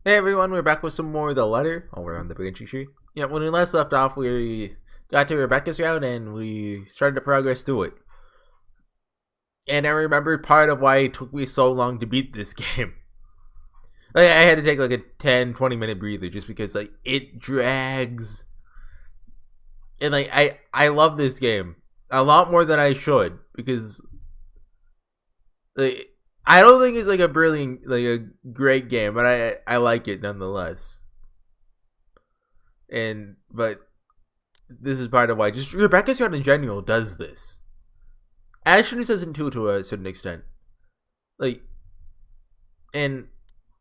Hey everyone, we're back with some more of the letter over on the branching tree. Yeah, when we last left off, we got to Rebecca's route and we started to progress through it. And I remember part of why it took me so long to beat this game. Like, I had to take like a 10-20 minute breather just because like it drags. And like I love this game a lot more than I should because like I don't think it's like a brilliant, like a great game, but I like it nonetheless. But this is part of why just Rebecca's Yard in general does this. Ashton doesn't to a certain extent. Like, and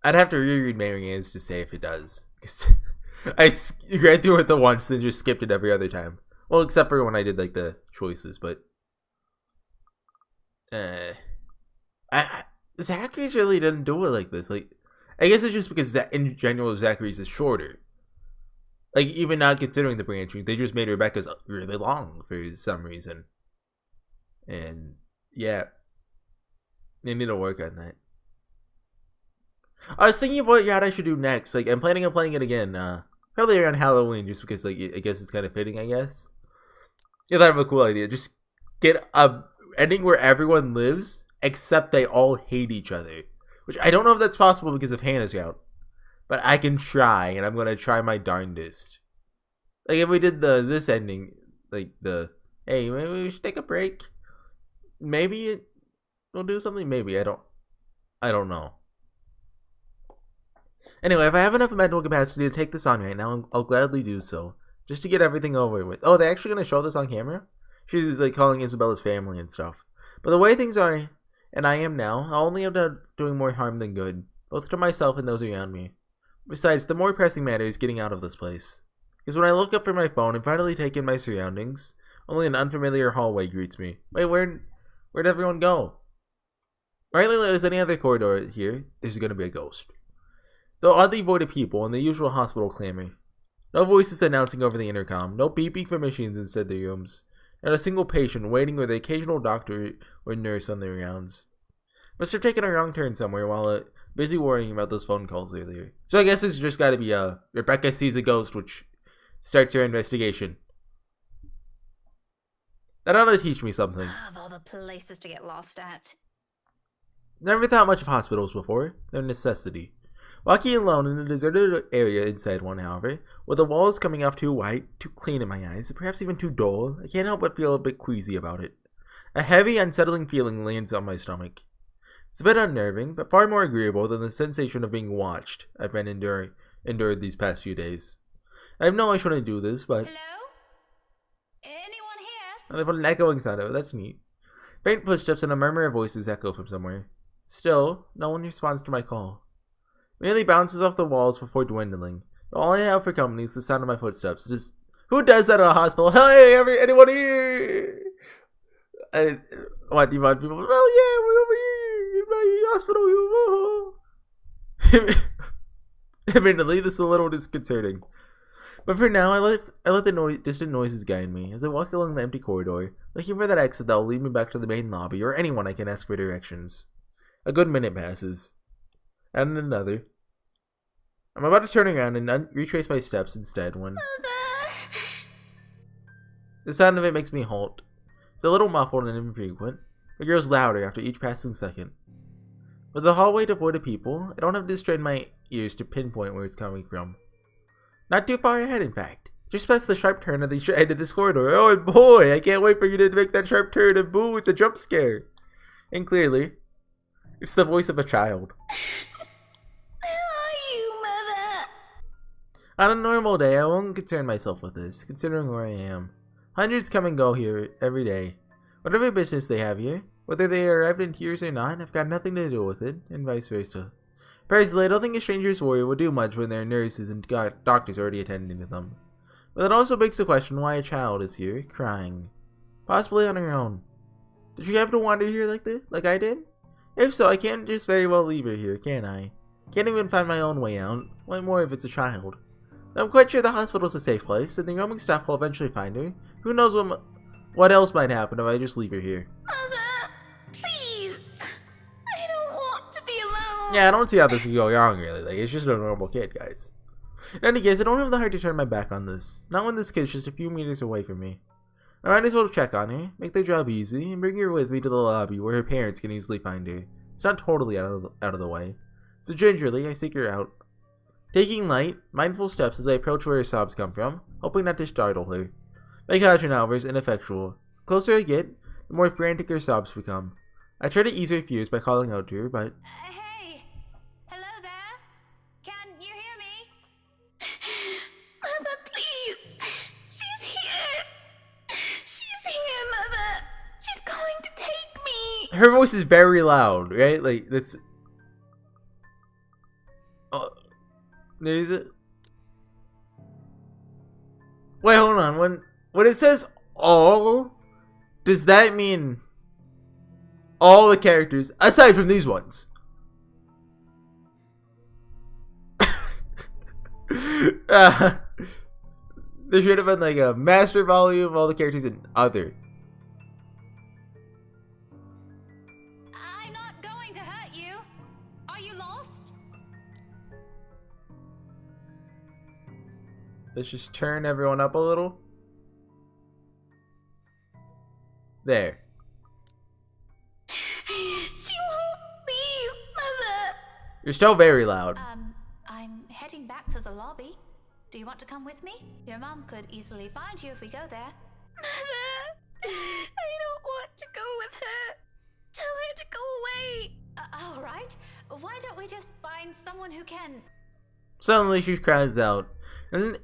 I'd have to reread Mary Ann's to say if it does. Because I read through it the once, then just skipped it every other time. Well, except for when I did like the choices, but Zachary's really didn't do it like this. Like, I guess it's just because in general Zachary's is shorter. Like, even not considering the branching, they just made Rebecca's really long for some reason. And yeah, they need to work on that. I was thinking of what route I should do next. Like, I'm planning on playing it again, probably around Halloween, just because like I guess it's kind of fitting. I guess. Yeah, that'd be a cool idea. Just get a ending where everyone lives except they all hate each other, which I don't know if that's possible because of Hannah's route, but I can try, and I'm gonna try my darndest. Like if we did this ending, like hey, maybe we should take a break. Maybe it'll do something. Maybe I don't know. Anyway, if I have enough mental capacity to take this on right now, I'll gladly do so, just to get everything over with. Oh, they're actually gonna show this on camera? She's like calling Isabella's family and stuff. But the way things are, and I am now, I'll only end up doing more harm than good, both to myself and those around me. Besides, the more pressing matter is getting out of this place. Because when I look up from my phone and finally take in my surroundings, only an unfamiliar hallway greets me. Wait, where'd everyone go? Right like as any other corridor here, there's gonna be a ghost. Though oddly void of people and the usual hospital clamor. No voices announcing over the intercom, no beeping from machines inside the rooms. Not a single patient waiting with the occasional doctor or nurse on their rounds. Must have taken a wrong turn somewhere while busy worrying about those phone calls earlier. So I guess it's just gotta be Rebecca sees a ghost, which starts her investigation. That ought to teach me something. Of all the places to get lost at. Never thought much of hospitals before. They're a necessity. Walking alone in a deserted area inside one, however, with the walls coming off too white, too clean in my eyes, perhaps even too dull, I can't help but feel a bit queasy about it. A heavy, unsettling feeling lands on my stomach. It's a bit unnerving, but far more agreeable than the sensation of being watched I've been endured these past few days. I know I shouldn't do this, but... Hello? Anyone here? Oh, they put an echoing sound of it. That's neat. Faint footsteps and a murmur of voices echo from somewhere. Still, no one responds to my call. Merely bounces off the walls before dwindling. All I have for company is the sound of my footsteps. Just who does that at a hospital? Hey, anyone here? What do you want people? Well, yeah, we're over here in my hospital. Admittedly, this is a little disconcerting, but for now, I let the distant noises guide me as I walk along the empty corridor, looking for that exit that will lead me back to the main lobby or anyone I can ask for directions. A good minute passes. And another. I'm about to turn around and retrace my steps instead when... The sound of it makes me halt. It's a little muffled and infrequent, but grows louder after each passing second. With the hallway devoid of people, I don't have to strain my ears to pinpoint where it's coming from. Not too far ahead, in fact. Just past the sharp turn of the end of this corridor. Oh boy, I can't wait for you to make that sharp turn and boo, it's a jump scare. And clearly, it's the voice of a child. On a normal day, I won't concern myself with this, considering where I am. Hundreds come and go here every day. Whatever business they have here, whether they arrived in tears or not, I've got nothing to do with it, and vice versa. Personally, I don't think a stranger's worry would do much when there are nurses and doctors already attending to them. But that also begs the question why a child is here, crying. Possibly on her own. Did she have to wander here like I did? If so, I can't just very well leave her here, can I? Can't even find my own way out. What more if it's a child? I'm quite sure the hospital's a safe place, and the roaming staff will eventually find her. Who knows what else might happen if I just leave her here. Mother, please. I don't want to be alone. Yeah, I don't see how this could go wrong, really. Like, it's just a normal kid, guys. In any case, I don't have the heart to turn my back on this. Not when this kid's just a few meters away from me. I might as well check on her, make their job easy, and bring her with me to the lobby where her parents can easily find her. It's not totally out of the way. So gingerly, I seek her out. Taking light, mindful steps as I approach where her sobs come from, hoping not to startle her. My caution, however, is ineffectual. The closer I get, the more frantic her sobs become. I try to ease her fears by calling out to her, but... Hey! Hello there? Can you hear me? Mother, please! She's here! She's here, Mother! She's going to take me! Her voice is very loud, right? Like, that's... Oh... There's a... Wait, hold on. When it says all, does that mean all the characters aside from these ones? There should have been like a master volume of all the characters and other. I'm not going to hurt you. Are you lost? Let's just turn everyone up a little. There. She won't leave, Mother. You're still very loud. I'm heading back to the lobby. Do you want to come with me? Your mom could easily find you if we go there. Mother, I don't want to go with her. Tell her to go away. All right. Why don't we just find someone who can... Suddenly she cries out. And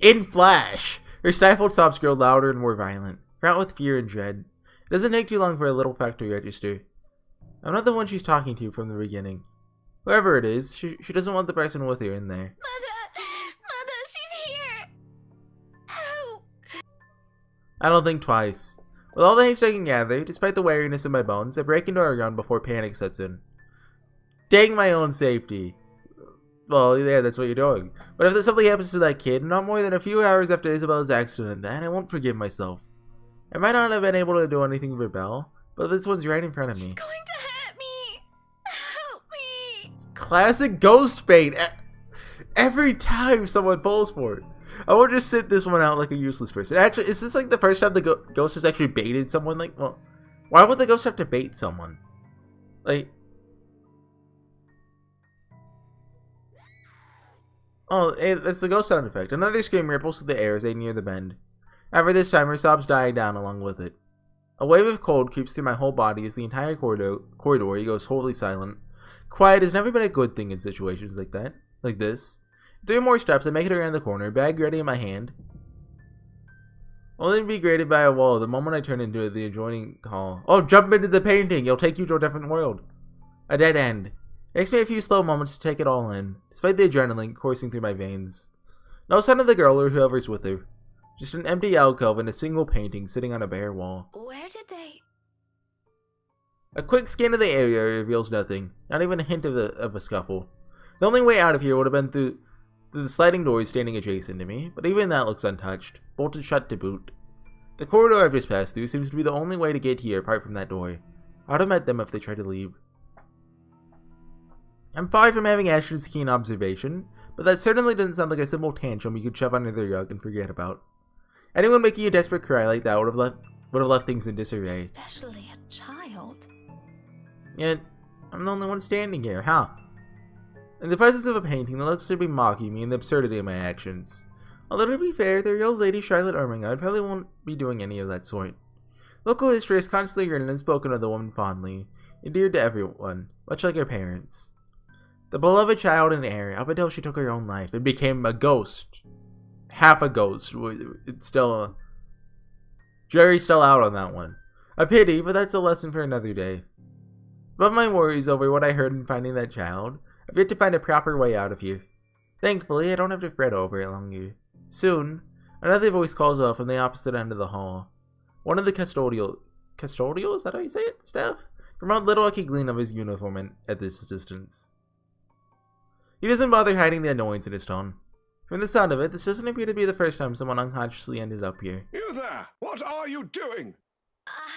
in flash, her stifled sobs grow louder and more violent, fraught with fear and dread. It doesn't take too long for a little fact to register. I'm not the one she's talking to from the beginning. Whoever it is, she doesn't want the person with her in there. Mother, she's here. Help. I don't think twice. With all the haste I can gather, despite the weariness in my bones, I break into our run before panic sets in. Dang my own safety. Well, yeah, that's what you're doing. But if something happens to that kid, not more than a few hours after Isabella's accident, then I won't forgive myself. I might not have been able to do anything for Belle, but this one's right in front of me. She's going to hurt me. Help me. Classic ghost bait. Every time someone falls for it. I won't just sit this one out like a useless person. Actually, is this like the first time the ghost has actually baited someone? Like, well, why would the ghost have to bait someone? Like... Oh, it's the ghost sound effect. Another scream ripples through the air as they near the bend. However, this time her sobs die down along with it. A wave of cold creeps through my whole body as the entire corridor goes wholly silent. Quiet has never been a good thing in situations like that. Like this. 3 more steps, I make it around the corner, bag ready in my hand. Only to be greeted by a wall the moment I turn into the adjoining hall. Oh, jump into the painting! It'll take you to a different world. A dead end. It takes me a few slow moments to take it all in, despite the adrenaline coursing through my veins. No sign of the girl or whoever's with her. Just an empty alcove and a single painting sitting on a bare wall. Where did they... A quick scan of the area reveals nothing, not even a hint of a scuffle. The only way out of here would have been through the sliding doors standing adjacent to me, but even that looks untouched, bolted shut to boot. The corridor I've just passed through seems to be the only way to get here apart from that door. I would have met them if they tried to leave. I'm far from having Ashton's keen observation, but that certainly didn't sound like a simple tantrum you could shove under the rug and forget about. Anyone making a desperate cry like that would have left things in disarray. Especially a child. Yet, I'm the only one standing here, huh? In the presence of a painting that looks to be mocking me and the absurdity of my actions. Although to be fair, the real Lady Charlotte Ermengarde probably won't be doing any of that sort. Local history has constantly written and spoken of the woman fondly, endeared to everyone, much like her parents. The beloved child and heir, up until she took her own life and became a ghost. Half a ghost. It's still... Jerry's still out on that one. A pity, but that's a lesson for another day. But my worries over what I heard in finding that child, I've yet to find a proper way out of here. Thankfully, I don't have to fret over it longer. Soon, another voice calls out from the opposite end of the hall. One of the custodial... Custodial? Is that how you say it? Staff? From how little I could glean of his uniform at this distance. He doesn't bother hiding the annoyance in his tone. From the sound of it, this doesn't appear to be the first time someone unconsciously ended up here. You there! What are you doing?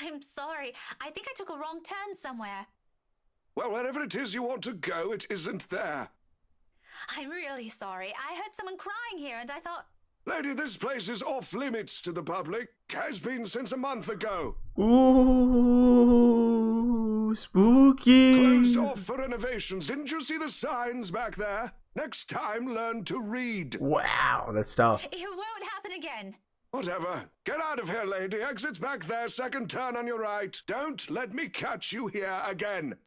I'm sorry. I think I took a wrong turn somewhere. Well, wherever it is you want to go, it isn't there. I'm really sorry. I heard someone crying here and I thought... Lady, this place is off limits to the public. Has been since a month ago. Ooh, spooky. Closed off for renovations. Didn't you see the signs back there? Next time, learn to read. Wow, that's tough. It won't happen again. Whatever. Get out of here, lady. Exit's back there. Second turn on your right. Don't let me catch you here again.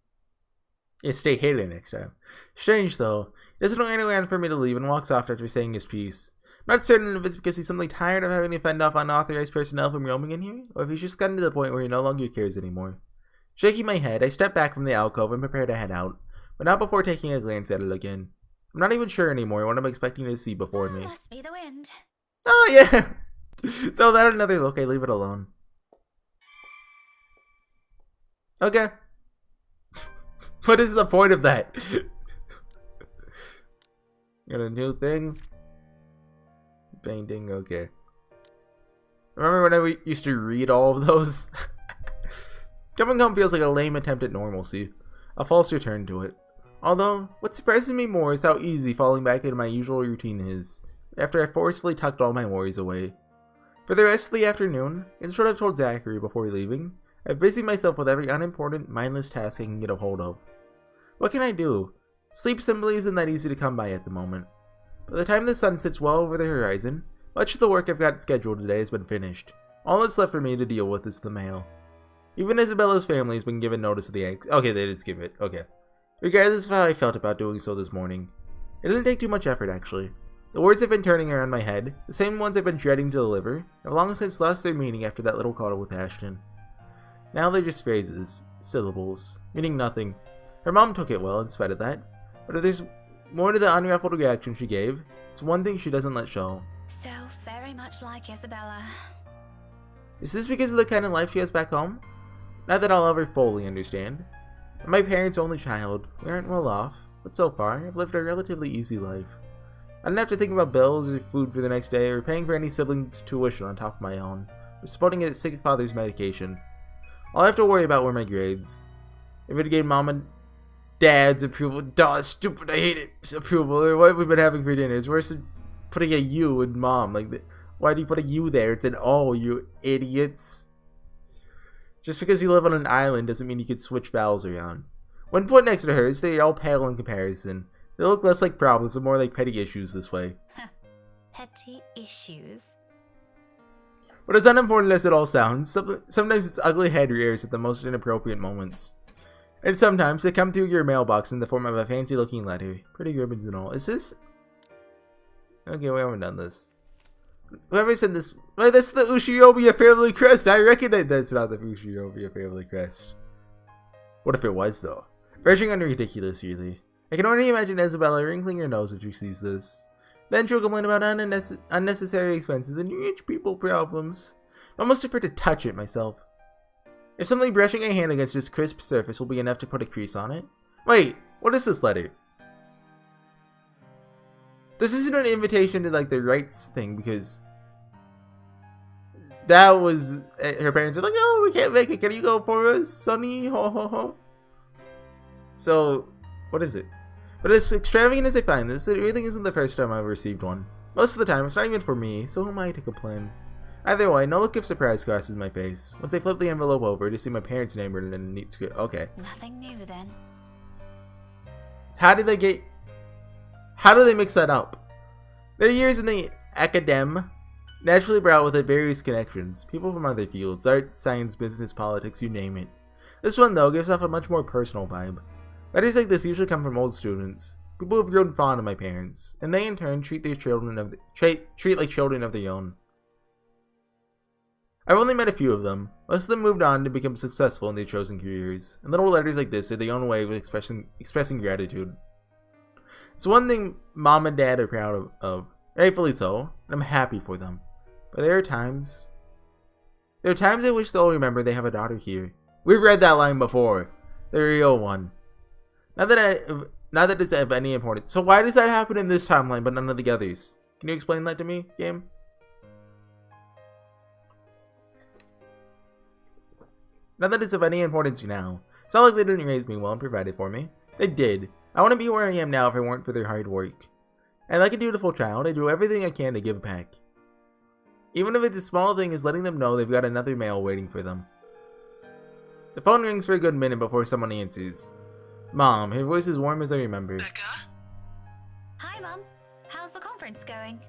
Yeah, stay hidden next time. Strange, though. He doesn't know anyone for me to leave and walks off after saying his piece. I'm not certain if it's because he's simply tired of having to fend off unauthorized personnel from roaming in here, or if he's just gotten to the point where he no longer cares anymore. Shaking my head, I step back from the alcove and prepare to head out, but not before taking a glance at it again. I'm not even sure anymore what I'm expecting to see before me. Must be the wind. Oh, yeah! So without another look, I leave it alone. Okay. What is the point of that? Got a new thing? Painting, okay. Remember when I used to read all of those? Coming home feels like a lame attempt at normalcy. A false return to it. Although, what surprises me more is how easy falling back into my usual routine is, after I forcefully tucked all my worries away. For the rest of the afternoon, instead of told Zachary before leaving, I've busied myself with every unimportant, mindless task I can get a hold of. What can I do? Sleep simply isn't that easy to come by at the moment. By the time the sun sits well over the horizon, much of the work I've got scheduled today has been finished. All that's left for me to deal with is the mail. Even Isabella's family has been given notice of the eggs. Okay, they did give it. Okay. Regardless of how I felt about doing so this morning, it didn't take too much effort, actually. The words have been turning around my head, the same ones I've been dreading to deliver, have long since lost their meaning after that little call with Ashton. Now they're just phrases, syllables, meaning nothing. Her mom took it well in spite of that, but if there's more to the unruffled reaction she gave, it's one thing she doesn't let show. So very much like Isabella. Is this because of the kind of life she has back home? Not that I'll ever fully understand. I'm my parents' only child. We aren't well off, but so far, I've lived a relatively easy life. I didn't have to think about bills or food for the next day or paying for any siblings' tuition on top of my own, or supporting a sick father's medication. All I have to worry about were my grades. If it gave mom and dad's approval, stupid, I hate it, approval, or what we've been having for dinner, it's worse than putting a U in mom. Like, why do you put a U there? It's an O, you idiots. Just because you live on an island doesn't mean you could switch vowels around. When put next to hers, they all pale in comparison. They look less like problems and more like petty issues this way. Petty issues? But as unimportant as it all sounds, sometimes its ugly head rears at the most inappropriate moments. And sometimes they come through your mailbox in the form of a fancy looking letter. Pretty ribbons and all. Is this... Okay, we haven't done this. Whoever said this... Well, that's the Ushirobiya family crest! I recognize that's not the Ushirobiya family crest. What if it was, though? Verging on ridiculous, really. I can only imagine Isabella wrinkling her nose if she sees this. Then she'll complain about unnecessary expenses and rich people problems. I'm almost afraid to touch it myself. If simply brushing a hand against its crisp surface will be enough to put a crease on it. Wait, what is this letter? This isn't an invitation to like the rights thing because that was her parents are like, oh, we can't make it. Can you go for us, Sonny? Ho ho ho. So, what is it? But as extravagant as I find this, it really isn't the first time I've received one. Most of the time, it's not even for me, so who am I to complain? Either way, no look of surprise crosses my face. Once I flip the envelope over to see my parents' name written in a neat script. Okay. Nothing new then. How do they mix that up? Their years in the academe naturally brought with it various connections. People from other fields, art, science, business, politics, you name it. This one, though, gives off a much more personal vibe. Letters like this usually come from old students, people who've grown fond of my parents, and they in turn treat like children of their own. I've only met a few of them. Most of them moved on to become successful in their chosen careers, and little letters like this are their own way of expressing gratitude. It's one thing mom and dad are proud of, rightfully so, and I'm happy for them. But there are times I wish they'll remember they have a daughter here. We've read that line before, the real one. Not that it's of any importance. So why does that happen in this timeline but none of the others? Can you explain that to me, game? Not that it's of any importance now. It's not like they didn't raise me well and provided for me. They did. I wouldn't be where I am now if it weren't for their hard work. And like a dutiful child, I do everything I can to give back. Even if it's a small thing as letting them know they've got another mail waiting for them. The phone rings for a good minute before someone answers. Mom, her voice is warm as I remember. Becca? Hi, Mum. How's the conference going?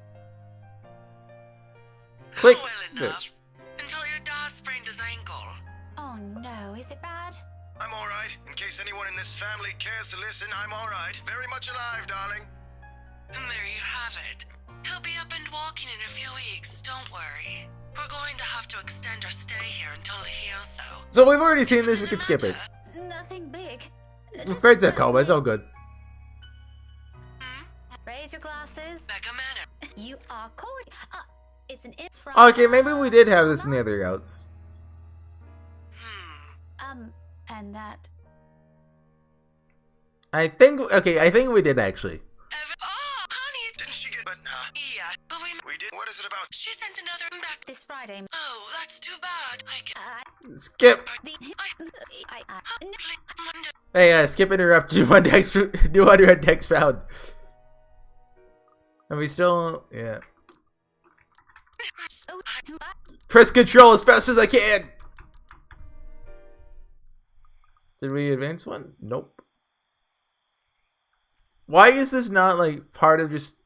Click. Well enough. Until your dad sprained his ankle. Oh no, is it bad? I'm alright. In case anyone in this family cares to listen, I'm alright. Very much alive, darling. And there you have it. He'll be up and walking in a few weeks, don't worry. We're going to have to extend our stay here until it heals, though. So we've already seen this, we can skip it. Nothing big. We're friends at Coma, it's all good. Raise your glasses. Becca Manor. You are cold. It's an infra. Okay, maybe we did have this in the other routes. And that. I think we did actually. Oh, honey. Didn't she get... But, Yeah, but we did... What is it about? she sent another one back. This Friday. Oh, that's too bad. I can... Skip. Monday. Hey, skip interrupt. Do one next round. And we still, yeah. Press control as fast as I can. Did we advance one? Nope. Why is this not like part of just...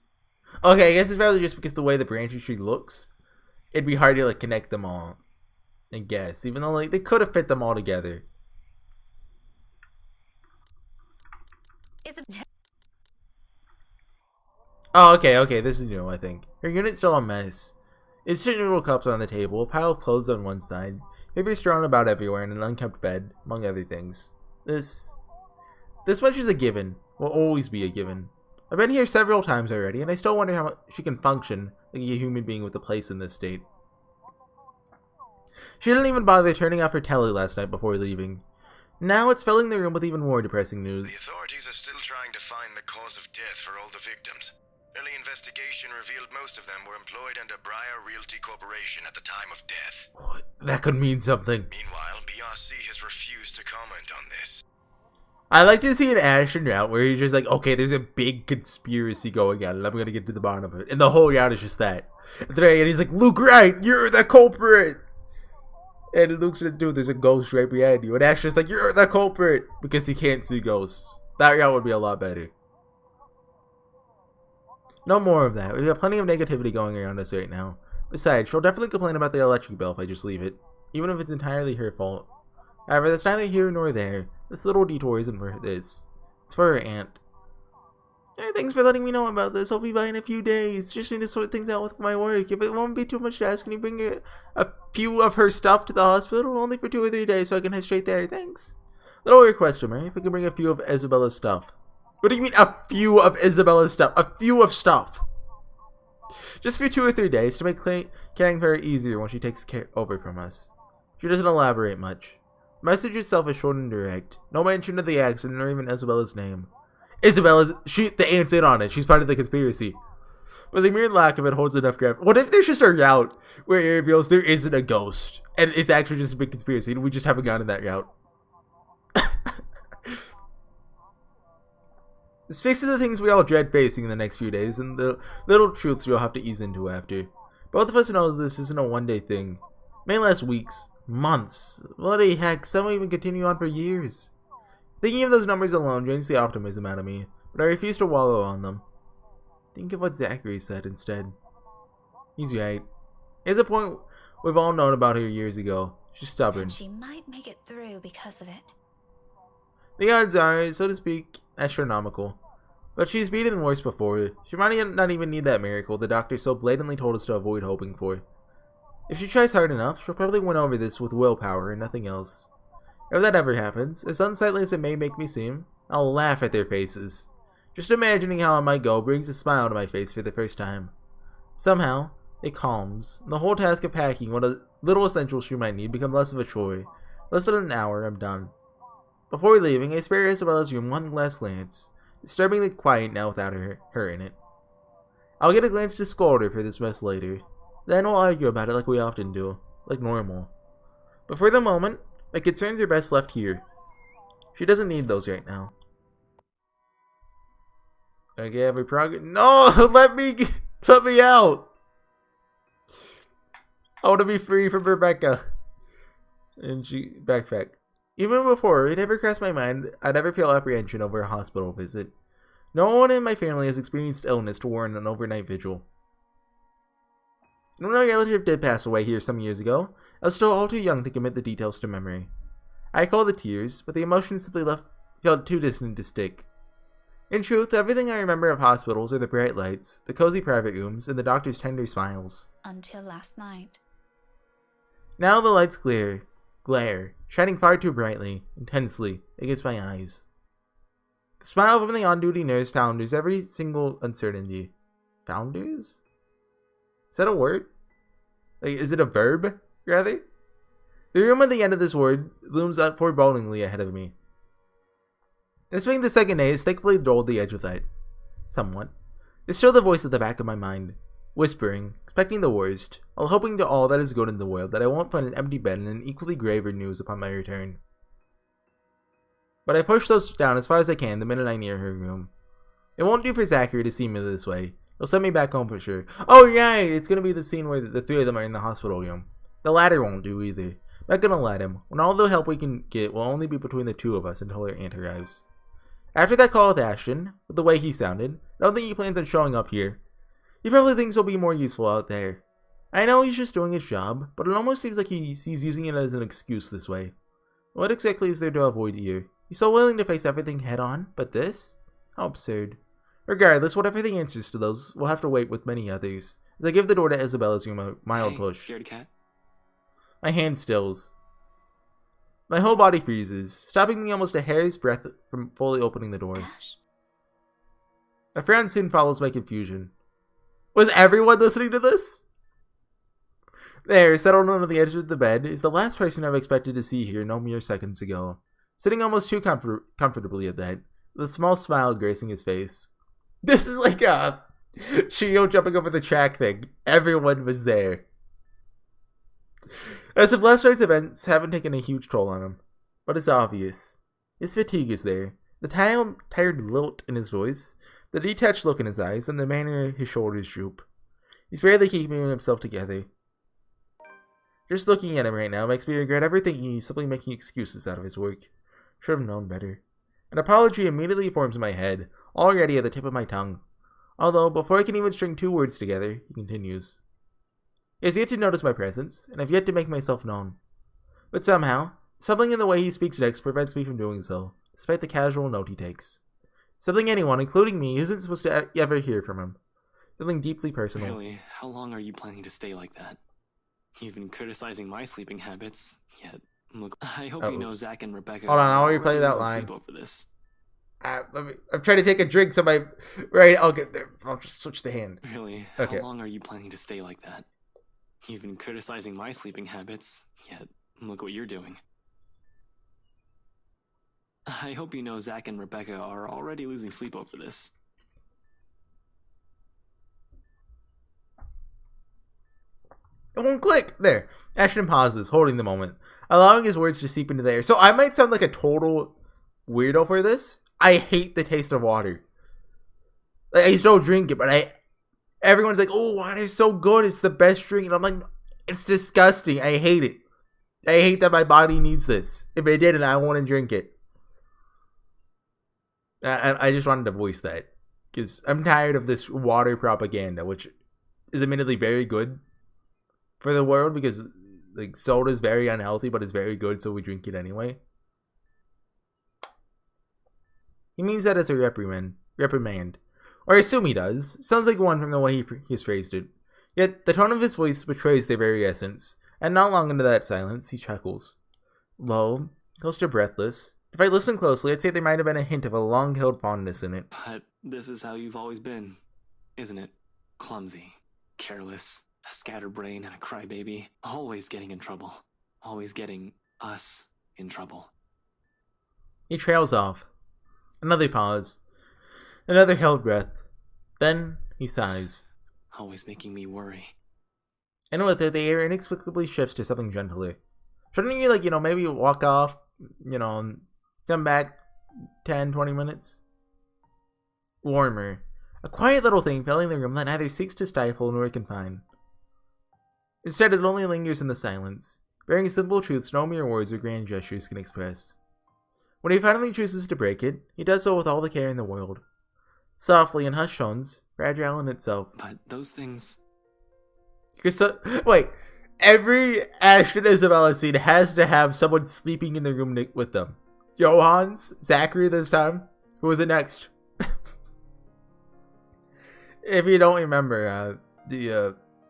Okay, I guess it's probably just because the way the branching tree looks. It'd be hard to like connect them all. I guess, even though like they could have fit them all together. Oh, okay, this is new, I think. Her unit's still a mess. Instant noodle cups on the table, a pile of clothes on one side, paper strewn about everywhere, and an unkempt bed, among other things. This much is a given. Will always be a given. I've been here several times already, and I still wonder how she can function like a human being with a place in this state. She didn't even bother turning off her telly last night before leaving. Now it's filling the room with even more depressing The news. authorities are still trying to find the cause of death for all the victims. Early investigation revealed most of them were employed under Briar Realty Corporation at the time of death. That could mean something. Meanwhile, BRC has refused to comment on this. I like to see an action route where he's just like, okay, there's a big conspiracy going on, and I'm gonna get to the bottom of it. And the whole route is just that. At the very end, he's like, Luke, right, you're the culprit! And Luke's like, dude, there's a ghost right behind you. And Ash's just like, you're the culprit! Because he can't see ghosts. That route would be a lot better. No more of that. We've got plenty of negativity going around us right now. Besides, she'll definitely complain about the electric bill if I just leave it. Even if it's entirely her fault. However, that's neither here nor there. This little detour isn't for this. It's for her aunt. Hey, thanks for letting me know about this. I'll be by in a few days. Just need to sort things out with my work. If it won't be too much to ask, can you bring a few of her stuff to the hospital? Only for 2 or 3 days so I can head straight there. Thanks. Little request from her. If we can bring a few of Isabella's stuff. What do you mean a few of Isabella's stuff? A few of stuff. Just for 2 or 3 days to make caring for her easier when she takes care over from us. She doesn't elaborate much. The message itself is short and direct. No mention of the accident or even Isabella's name. Isabella's, the aunt's in on it. She's part of the conspiracy. But the mere lack of it holds enough grab. What if there's just a route where it reveals there isn't a ghost and it's actually just a big conspiracy and we just haven't gone in that route? This fixes the things we all dread facing in the next few days and the little truths you'll have to ease into after. Both of us know this isn't a one-day thing. It may last weeks, months, bloody heck, some will even continue on for years. Thinking of those numbers alone drains the optimism out of me, but I refuse to wallow on them. Think of what Zachary said instead. He's right. Here's a point we've all known about her years ago. She's stubborn. And she might make it through because of it. The odds are, so to speak, astronomical. But she's beaten worse before. She might not even need that miracle the doctor so blatantly told us to avoid hoping for. If she tries hard enough, she'll probably win over this with willpower and nothing else. If that ever happens, as unsightly as it may make me seem, I'll laugh at their faces. Just imagining how it might go brings a smile to my face for the first time. Somehow, it calms, and the whole task of packing what little essentials she might need become less of a chore. Less than an hour, I'm done. Before leaving, I spare Isabella's room one last glance, disturbingly quiet now without her in it. I'll get a glance to scold her for this mess later. Then we'll argue about it like we often do, like normal. But for the moment, my concerns are best left here. She doesn't need those right now. Okay, every progress. No, let me out. I want to be free from Rebecca. And she backpack. Even before, it never crossed my mind I'd ever feel apprehension over a hospital visit. No one in my family has experienced illness to warrant an overnight vigil. When my relative did pass away here some years ago, I was still all too young to commit the details to memory. I recall the tears, but the emotions simply felt too distant to stick. In truth, everything I remember of hospitals are the bright lights, the cozy private rooms, and the doctor's tender smiles. Until last night. Now the lights glare, shining far too brightly, intensely, against my eyes. The smile from the on-duty nurse founders every single uncertainty. Founders? Is that a word? Like, is it a verb, rather? The room at the end of this word looms up forebodingly ahead of me. This being the second day, it's thankfully dulled the edge of that. Somewhat. There's still the voice at the back of my mind, whispering, expecting the worst, while hoping to all that is good in the world that I won't find an empty bed and an equally graver news upon my return. But I push those down as far as I can the minute I near her room. It won't do for Zachary to see me this way. He'll send me back home for sure. Oh right, it's gonna be the scene where the three of them are in the hospital room. The latter won't do either. Not gonna let him, when all the help we can get will only be between the two of us until her aunt arrives. After that call with Ashton, with the way he sounded, I don't think he plans on showing up here. He probably thinks he'll be more useful out there. I know he's just doing his job, but it almost seems like he's using it as an excuse this way. What exactly is there to avoid here? He's so willing to face everything head on, but this? How absurd. Regardless, whatever the answers to those, we'll have to wait with many others, as I give the door to Isabella's room a mild push. Scared cat? My hand stills. My whole body freezes, stopping me almost a hair's breadth from fully opening the door. Ash? A frown soon follows my confusion. Was everyone listening to this? There, settled on the edge of the bed, is the last person I've expected to see here no mere seconds ago. Sitting almost too comfortably at that, with a small smile gracing his face. This is like a Shio jumping over the track thing. Everyone was there. As if last night's events haven't taken a huge toll on him. But it's obvious. His fatigue is there. The tired lilt in his voice, the detached look in his eyes, and the manner his shoulders droop. He's barely keeping himself together. Just looking at him right now makes me regret ever thinking he's simply making excuses out of his work. Should have known better. An apology immediately forms in my head, already at the tip of my tongue. Although, before I can even string two words together, he continues. He has yet to notice my presence, and I've yet to make myself known. But somehow, something in the way he speaks next prevents me from doing so, despite the casual note he takes. Something anyone, including me, isn't supposed to ever hear from him. Something deeply personal. Really, how long are you planning to stay like that? You've been criticizing my sleeping habits, yet look. I hope you know Zach and Rebecca. Hold on, I'll are replay that losing line. sleep over this. I'm trying to take a drink, so my... Right, I'll get there. I'll just switch the hand. Really, Okay. how long are you planning to stay like that? You've been criticizing my sleeping habits, yet look what you're doing. I hope you know Zach and Rebecca are already losing sleep over this. It won't click. There. Ashton pauses, holding the moment, allowing his words to seep into the air. So I might sound like a total weirdo for this. I hate the taste of water. Like, I still drink it, but everyone's like, oh, water is so good. It's the best drink. And I'm like, it's disgusting. I hate it. I hate that my body needs this. If it didn't, I wouldn't drink it. I just wanted to voice that. Because I'm tired of this water propaganda, which is admittedly very good for the world, because like soda is very unhealthy, but it's very good, so we drink it anyway. He means that as a reprimand. Or I assume he does. Sounds like one from the way he's phrased it. Yet the tone of his voice betrays their very essence, and not long into that silence, he chuckles. Low, close to breathless. If I listen closely, I'd say there might have been a hint of a long-held fondness in it. But this is how you've always been, isn't it? Clumsy, careless, a scatterbrain and a crybaby. Always getting in trouble. Always getting us in trouble. He trails off. Another pause. Another held breath. Then he sighs. Always making me worry. And with it, the air inexplicably shifts to something gentler. Shouldn't you, maybe walk off, Come back 10, 20 minutes. Warmer. A quiet little thing filling the room that neither seeks to stifle nor confine. Instead, it only lingers in the silence, bearing simple truths no mere words or grand gestures can express. When he finally chooses to break it, he does so with all the care in the world. Softly in hushed tones, fragile in itself. But those things... Wait, every Ashton Isabella scene has to have someone sleeping in the room with them. Johans? Zachary this time? Who was it next? If you don't remember,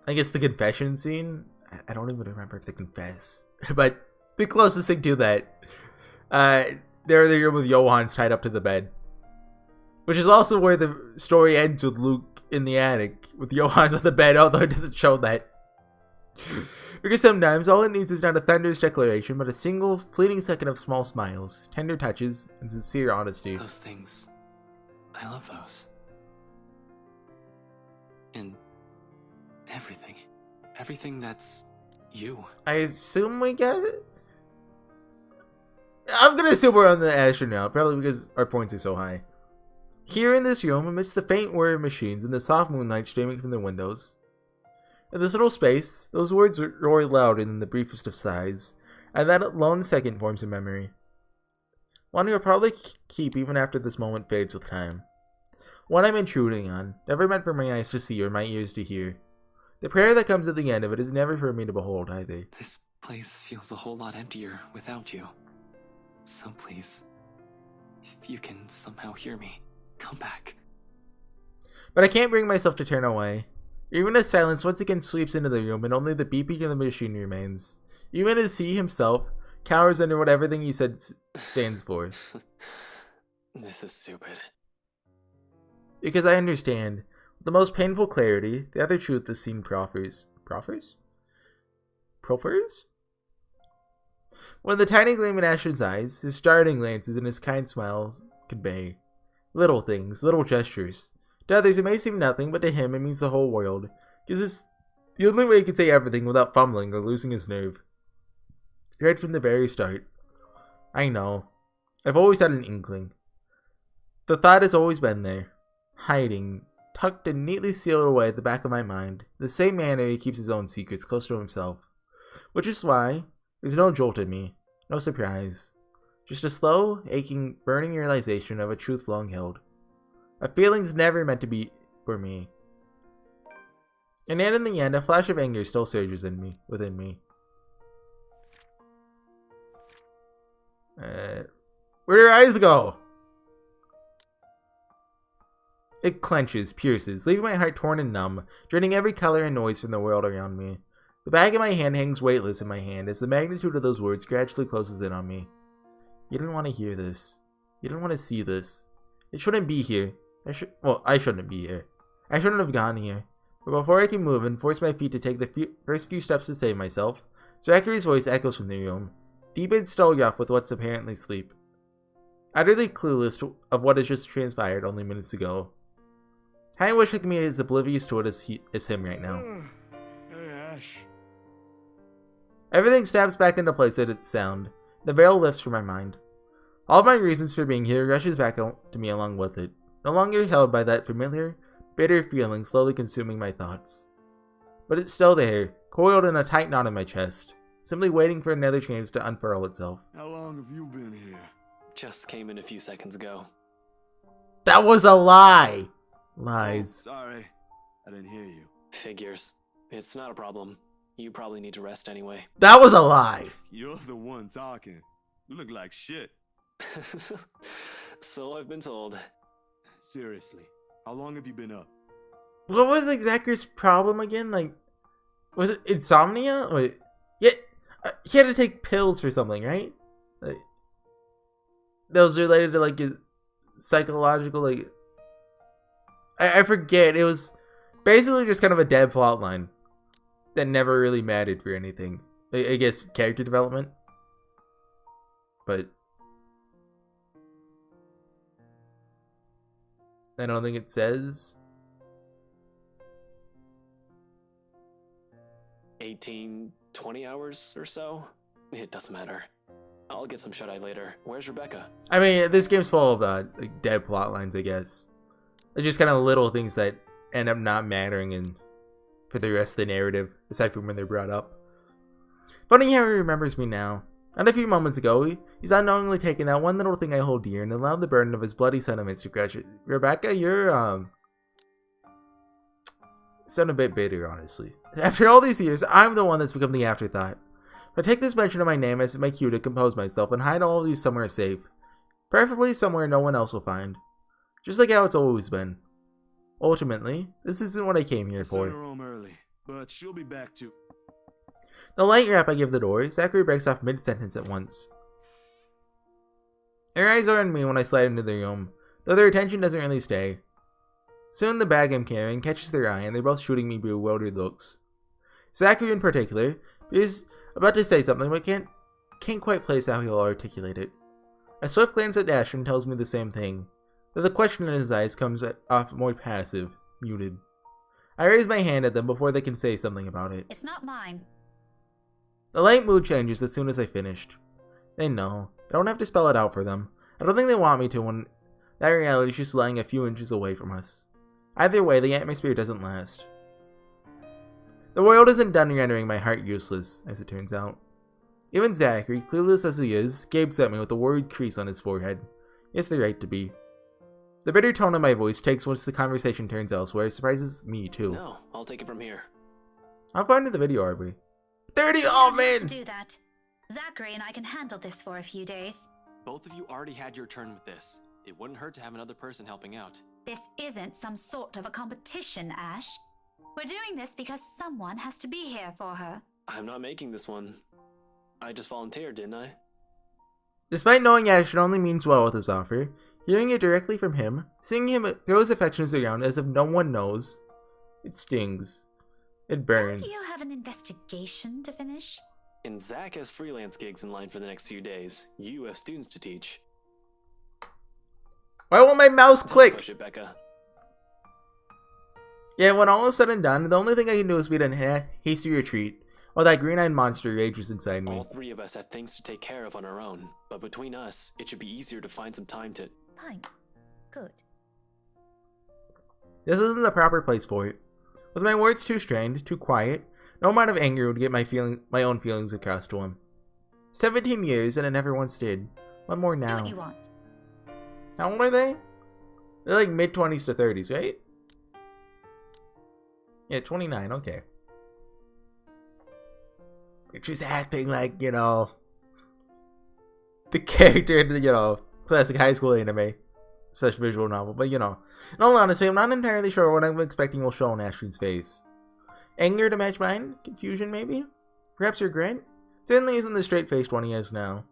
I guess the confession scene. I don't even remember if they confess, but the closest thing to that, they're in the room with Johans tied up to the bed, which is also where the story ends with Luke in the attic with Johans on the bed. Although it doesn't show that, because sometimes all it needs is not a thunderous declaration, but a single fleeting second of small smiles, tender touches, and sincere honesty. Those things, I love those. And everything that's you. I assume we get it? I'm gonna assume we're on the Ashton now, probably because our points are so high. Here in this room, amidst the faint whir of machines and the soft moonlight streaming from the windows, in this little space, those words roar louder than the briefest of sighs, and that lone second forms a memory. One you'll probably keep even after this moment fades with time. One I'm intruding on, never meant for my eyes to see or my ears to hear. The prayer that comes at the end of it is never for me to behold either. This place feels a whole lot emptier without you. So please, if you can somehow hear me, come back. But I can't bring myself to turn away. Even as silence once again sweeps into the room and only the beeping of the machine remains. Even as he himself cowers under what everything he said stands for. This is stupid. Because I understand, with the most painful clarity, the other truth the scene proffers. Proffers? When the tiny gleam in Ashton's eyes, his starting glances, and his kind smiles convey. Little things, little gestures. To others it may seem nothing, but to him it means the whole world. Because it's the only way he can say everything without fumbling or losing his nerve. Right from the very start. I know. I've always had an inkling. The thought has always been there. Hiding, tucked and neatly sealed away at the back of my mind, the same manner he keeps his own secrets close to himself. Which is why there's no jolt in me, no surprise. Just a slow, aching, burning realization of a truth long held. A feeling's never meant to be for me. And yet in the end, a flash of anger still surges within me. Where'd her eyes go? It clenches, pierces, leaving my heart torn and numb, draining every color and noise from the world around me. The bag in my hand hangs weightless in my hand as the magnitude of those words gradually closes in on me. You didn't want to hear this. You didn't want to see this. It shouldn't be here. I shouldn't be here. I shouldn't have gone here. But before I can move and force my feet to take the first few steps to save myself, Zachary's voice echoes from the room, deep and still rough with what's apparently sleep. Utterly clueless of what has just transpired only minutes ago. I wish I could be as oblivious to it as him right now. Hey, Ash. Everything snaps back into place at its sound. The veil lifts from my mind. All my reasons for being here rushes back to me along with it, no longer held by that familiar, bitter feeling slowly consuming my thoughts. But it's still there, coiled in a tight knot in my chest, simply waiting for another chance to unfurl itself. How long have you been here? Just came in a few seconds ago. That was a lie! Lies. Oh, sorry. I didn't hear you. Figures. It's not a problem. You probably need to rest anyway. That was a lie! You're the one talking. You look like shit. So I've been told. Seriously, how long have you been up? What was Zachary's problem again? Like, was it insomnia? Wait, yeah, he had to take pills for something, right? Like, that was related to like his psychological, like, I forget. It was basically just kind of a dead plot line that never really mattered for anything. I guess character development, but I don't think it says. 18, 20 hours or so? It doesn't matter. I'll get some shut-eye later. Where's Rebecca? I mean, this game's full of like dead plot lines, I guess. They're just kind of little things that end up not mattering for the rest of the narrative, aside from when they're brought up. Funny how he remembers me now. And a few moments ago, he's unknowingly taken that one little thing I hold dear and allowed the burden of his bloody sentiments to crush it. Rebecca, you're, sound a bit bitter, honestly. After all these years, I'm the one that's become the afterthought. But I take this mention of my name as my cue to compose myself and hide all of these somewhere safe. Preferably somewhere no one else will find. Just like how it's always been. Ultimately, this isn't what I came here for. Sent her home early, but she'll be back too. The light rap I give the door, Zachary breaks off mid-sentence at once. Her eyes are on me when I slide into the room, though their attention doesn't really stay. Soon the bag I'm carrying catches their eye and they're both shooting me bewildered looks. Zachary in particular is about to say something but can't quite place how he'll articulate it. A swift glance at Ashton tells me the same thing, though the question in his eyes comes off more passive, muted. I raise my hand at them before they can say something about it. It's not mine. The light mood changes as soon as I finished. They know. I don't have to spell it out for them. I don't think they want me to when that reality is just lying a few inches away from us. Either way, the atmosphere doesn't last. The world isn't done rendering my heart useless, as it turns out. Even Zachary, clueless as he is, gapes at me with a worried crease on his forehead. He has the right to be. The bitter tone of my voice takes once the conversation turns elsewhere, surprises me too. No, I'll take it from here. How far into the video are we? 30! Oh Let's man! do that. Zachary and I can handle this for a few days. Both of you already had your turn with this. It wouldn't hurt to have another person helping out. This isn't some sort of a competition, Ash. We're doing this because someone has to be here for her. I'm not making this one. I just volunteered, didn't I? Despite knowing Ashton only means well with his offer, hearing it directly from him, seeing him throw his affections around as if no one knows, it stings. It burns. Do you have an investigation to finish? And Zach has freelance gigs in line for the next few days. You have students to teach. Why won't my mouse click? Push it, Becca. Yeah, when all is said and done, the only thing I can do is beat a hasty retreat, while that green-eyed monster rages inside me. All three of us have things to take care of on our own, but between us, it should be easier to find some time to... Fine. Good. This isn't the proper place for it. With my words too strained, too quiet, no amount of anger would get my own feelings across to him. 17 years, and it never once did. What more Do now? what you want. How old are they? They're like mid-20s to 30s, right? Yeah, 29, okay. She's acting like, you know, the character in the, you know, classic high school anime / visual novel. But, you know, in all honesty, I'm not entirely sure what I'm expecting will show on Ashton's face. Anger to match mine? Confusion, maybe? Perhaps regret? Certainly isn't the straight-faced one he has now.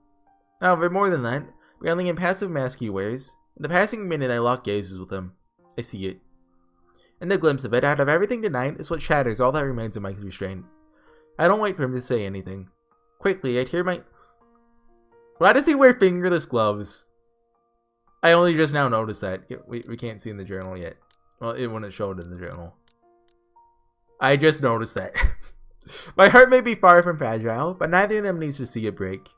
However, more than that, beyond the impassive mask he wears, in the passing minute I lock gazes with him. I see it. And the glimpse of it out of everything tonight is what shatters all that remains of my restraint. I don't wait for him to say anything. Quickly, I tear my... Why does he wear fingerless gloves? I only just now noticed that. We can't see in the journal yet. Well, it wouldn't show it in the journal. I just noticed that. My heart may be far from fragile, but neither of them needs to see it break.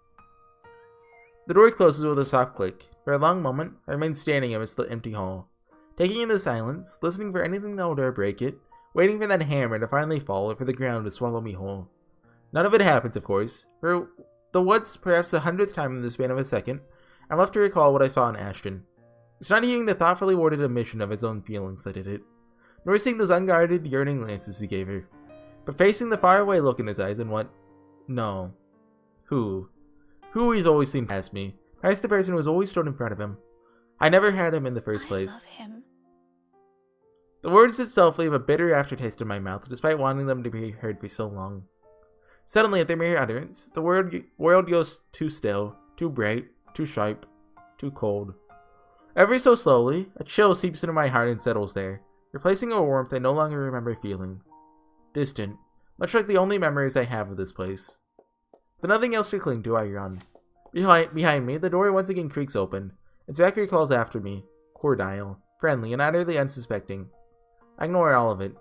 The door closes with a soft click. For a long moment, I remain standing amidst the empty hall, taking in the silence, listening for anything that will dare break it, waiting for that hammer to finally fall or for the ground to swallow me whole. None of it happens, of course. For the once, perhaps the 100th time in the span of a second, I'm left to recall what I saw in Ashton. It's not hearing the thoughtfully worded admission of his own feelings that did it, nor seeing those unguarded, yearning glances he gave her, but facing the faraway look in his eyes and what? No. Who he's always seen past me, past the person who has always stood in front of him. I never had him in the first place. I love him. The words itself leave a bitter aftertaste in my mouth, despite wanting them to be heard for so long. Suddenly, at their mere utterance, the world goes too still, too bright, too sharp, too cold. Ever so slowly, a chill seeps into my heart and settles there, replacing a warmth I no longer remember feeling. Distant, much like the only memories I have of this place. With nothing else to cling to, I run. Behind me, the door once again creaks open, and Zachary calls after me, cordial, friendly, and utterly unsuspecting. I ignore all of it,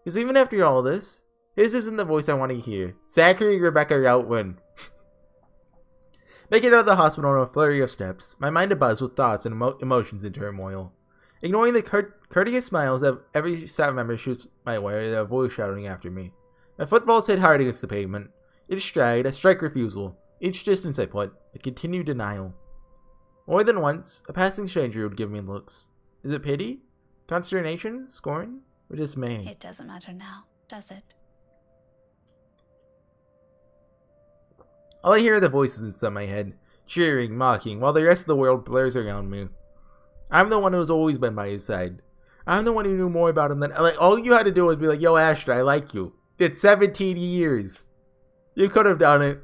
because even after all this, his isn't the voice I want to hear. Zachary Rebecca Routwin. Making it out of the hospital in a flurry of steps, my mind abuzz with thoughts and emotions in turmoil. Ignoring the courteous smiles that every staff member shoots my way, their voice shouting after me. My footfalls hit hard against the pavement. Each stride, a strike refusal. Each distance I put, a continued denial. More than once, a passing stranger would give me looks. Is it pity? Consternation? Scorn? Or dismay? It doesn't matter now, does it? All I hear are the voices inside my head, cheering, mocking, while the rest of the world blurs around me. I'm the one who's always been by his side. I'm the one who knew more about him than... Like, all you had to do was be like, yo, Ashton, I like you. It's 17 years. You could have done it.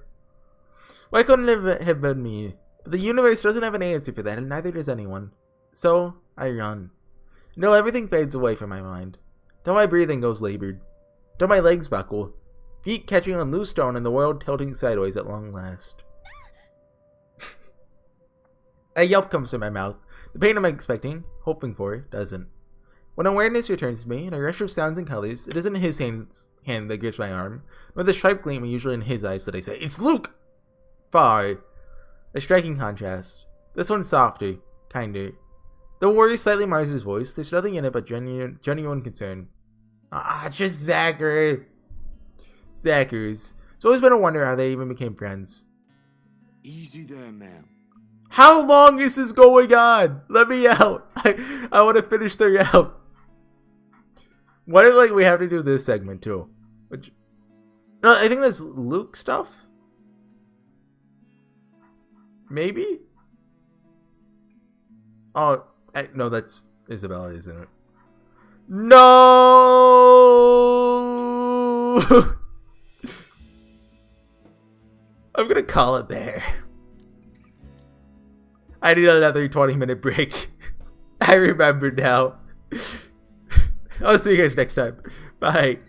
Why couldn't it have been me? But the universe doesn't have an answer for that, and neither does anyone. So, I run. Until everything fades away from my mind. Till my breathing goes labored. Till my legs buckle. Feet catching on loose stone and the world tilting sideways at long last. A yelp comes from my mouth. The pain I'm expecting, hoping for, doesn't. When awareness returns to me, in a rush of sounds and colors, it isn't his hand that grips my arm, nor the sharp gleam usually in his eyes that I say, "It's Luke!" Far. A striking contrast. This one's softer, kinder. Though worry slightly mars his voice, there's nothing in it but genuine concern. Just Zachary. Zachers. It's always been a wonder how they even became friends. Easy there, ma'am. How long is this going on? Let me out. I want to finish the round. What if, like, we have to do this segment too? Which, no, I think that's Luke stuff. Maybe? Oh, no, that's Isabella, isn't it? No! I'm gonna call it there. I need another 20-minute break. I remember now. I'll see you guys next time. Bye.